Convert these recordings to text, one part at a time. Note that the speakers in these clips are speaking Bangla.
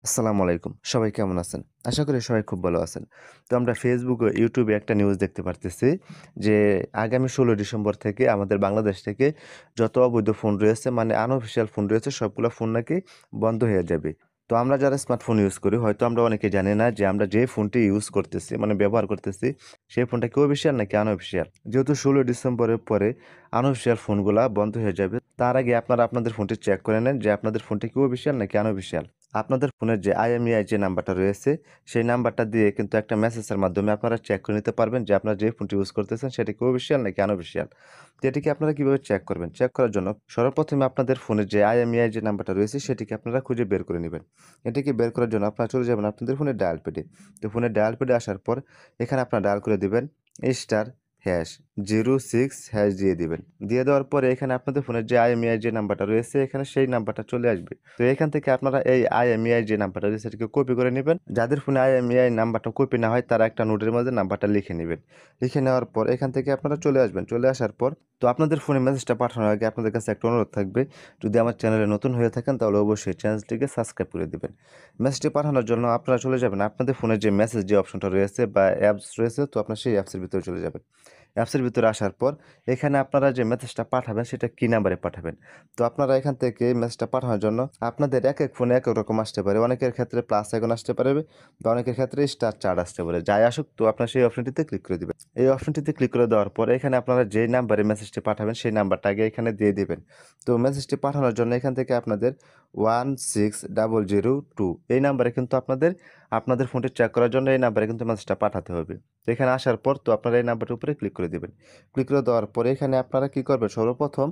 আসসালামু আলাইকুম। সবাই কেমন আছেন? আশা করি সবাই খুব ভালো আছেন। তো আমরা Facebook ও YouTube এ একটা নিউজ দেখতে পারতেছি যে আগামী ১৬ ডিসেম্বর থেকে আমাদের বাংলাদেশ থেকে যত অবৈধ ফোন রয়েছে মানে আনঅফিসিয়াল ফোন রয়েছে সবগুলা ফোন নাকি বন্ধ হয়ে যাবে। তো আমরা যারা স্মার্টফোন ইউজ করি হয়তো আমরা অনেকে জানি না যে আমরা যে ফোনটি ইউজ করতেছি মানে ব্যবহার করতেছি সেই ফোনটা কি অফিসিয়াল নাকি আনঅফিসিয়াল। যেহেতু ১৬ ডিসেম্বরের পরে আনঅফিসিয়াল ফোনগুলা বন্ধ হয়ে যাবে তার আগে আপনারা আপনাদের ফোনটি চেক করে নেন যে আপনাদের ফোনটি কি অফিসিয়াল নাকি আনঅফিসিয়াল। আপনাদের ফোনের যে IMEI যে নাম্বারটা রয়েছে, সেই নাম্বারটা দিয়ে কিন্তু একটা মেসেজের মাধ্যমে আপনারা চেক করে নিতে পারবেন যে আপনারা যে ফোনটি ইউজ করতেছেন সেটা কি অফিসিয়াল নাকি আনঅফিসিয়াল। তো এটিকে আপনারা কিভাবে চেক করবেন? চেক করার জন্য সর্বপ্রথমে আপনাদের ফোনের যে IMEI যে নাম্বারটা রয়েছে সেটিকে আপনারা খুঁজে বের করে নিবেন। এটিকে বের করার জন্য আপনারা চলে যাবেন আপনাদের ফোনের ডায়াল প্যাডে। তো ফোনের ডায়াল প্যাডে আসার পর এখানে আপনারা ডায়াল করে দিবেন *#06# দিয়ে দিবেন। দিয়ে দেওয়ার পরে এখানে আপনাদের ফোনের যে IMEI যে নাম্বারটা রয়েছে এখানে সেই নাম্বারটা চলে আসবে। তো এখান থেকে আপনারা এই IMEI যে নাম্বারটা রয়েছে সেটাকে কপি করে নিবেন। যাদের ফোনে IMEI নাম্বারটা কপি না হয় তারা একটা নোটের মধ্যে নাম্বারটা লিখে নিবেন। লিখে নেওয়ার পর এখান থেকে আপনারা চলে আসবেন। চলে আসার পর তো আপনাদের ফোনে মেসেজটা পাঠানোর আগে আপনাদের কাছে একটা অনুরোধ থাকবে। যদি আমার চ্যানেলে নতুন হয়ে থাকেন তাহলে অবশ্যই চ্যানেলটিকে সাবস্ক্রাইব করে দিবেন। মেসেজটি পাঠানোর জন্য আপনারা চলে যাবেন আপনাদের ফোনের যে মেসেজ যে অপশনটা রয়েছে বা অ্যাপস রয়েছে তো আপনারা সেই অ্যাপসের ভিতরে চলে যাবেন। অ্যাপসের ভিতরে আসার পর এখানে আপনারা যে মেসেজটা পাঠাবেন সেটা কি নাম্বারে পাঠাবেন। তো আপনারা এখান থেকে মেসেজটা পাঠানোর জন্য আপনাদের একেক ফোনে একেক রকম আসতে পারে। অনেকের ক্ষেত্রে প্লাস আইকন আসতে পারে বা অনেকের ক্ষেত্রে স্টার চার্ট আসতে পারে। যাই আসুক তো আপনারা সেই অপশনটিতে ক্লিক করে দিবেন। এই অপশনটিতে ক্লিক করে দেওয়ার পরে এখানে আপনারা যেই নাম্বারে মেসেজটি পাঠাবেন সেই নাম্বারটা আগে এখানে দিয়ে দিবেন। তো মেসেজটি পাঠানোর জন্য এখান থেকে আপনাদের 16002 এই নাম্বারে কিন্তু আপনাদের ফোনটি চেক করার জন্য এই নাম্বারে কিন্তু মেসেজটা পাঠাতে হবে। তো এখানে আসার পর তো আপনারা এই নাম্বারটির উপরে ক্লিক করে দিবেন। ক্লিক করে দেওয়ার পরে এখানে আপনারা কি করবেন সর্বপ্রথম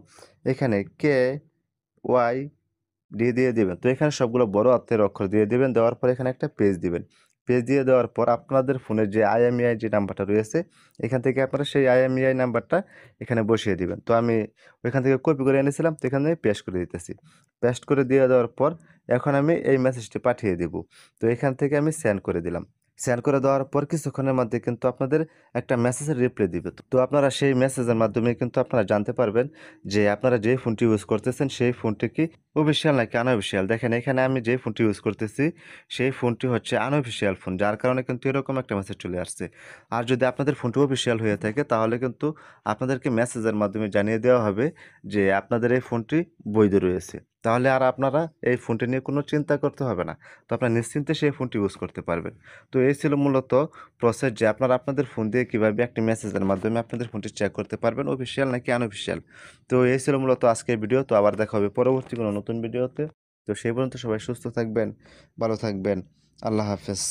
এখানে KYD দিয়ে দিবেন। তো এখানে সবগুলো বড় হাতের অক্ষর দিয়ে দিবেন। দেওয়ার পর এখানে একটা পেজ দিবেন। পেজ দিয়ে দেওয়ার পর আপনাদের ফোনের যে IMEI যে নাম্বারটা রয়েছে এখান থেকে আপনারা সেই IMEI নাম্বারটা এখানে বসিয়ে দিবেন। তো আমি ওইখান থেকে কপি করে এনেছিলাম তো এখানে পেস্ট করে দিতেছি। পেস্ট করে দিয়ে দেওয়ার পর এখন আমি এই মেসেজটি পাঠিয়ে দিব। তো এখান থেকে আমি সেন্ড করে দিলাম। সেন্ড করে দেওয়ার পর কিছুক্ষণের মধ্যে কিন্তু আপনাদের একটা মেসেজের রিপ্লাই দিবে। তো আপনারা সেই মেসেজের মাধ্যমে কিন্তু আপনারা জানতে পারবেন যে আপনারা যে ফোনটি ইউজ করতেছেন সেই ফোনটি কি অফিসিয়াল নাকি আনঅফিসিয়াল। দেখেন এখানে আমি যে ফোনটি ইউজ করতেছি সেই ফোনটি হচ্ছে আনঅফিসিয়াল ফোন। যার কারণে কিন্তু এরকম একটা মেসেজ চলে আসছে। আর যদি আপনাদের ফোনটি অফিসিয়াল হয়ে থাকে তাহলে কিন্তু আপনাদেরকে মেসেজের মাধ্যমে জানিয়ে দেওয়া হবে যে আপনাদের এই ফোনটি বৈধ রয়েছে। তাহলে আর আপনারা এই ফোনটি নিয়ে কোনো চিন্তা করতে হবে না। তো আপনারা নিশ্চিন্তে সেই ফোনটি ইউজ করতে পারবেন। তো এই ছিল মূলত প্রসেস যে আপনারা আপনাদের ফোন দিয়ে কিভাবে একটি মেসেজের মাধ্যমে আপনাদের ফোনটি চেক করতে পারবেন অফিসিয়াল নাকি আনঅফিসিয়াল। তো এই ছিল মূলত আজকের ভিডিও। তো আবার দেখা হবে পরবর্তী কোনো নতুন ভিডিওতে। তো সেই পর্যন্ত সবাই সুস্থ থাকবেন, ভালো থাকবেন। আল্লাহ হাফেজ।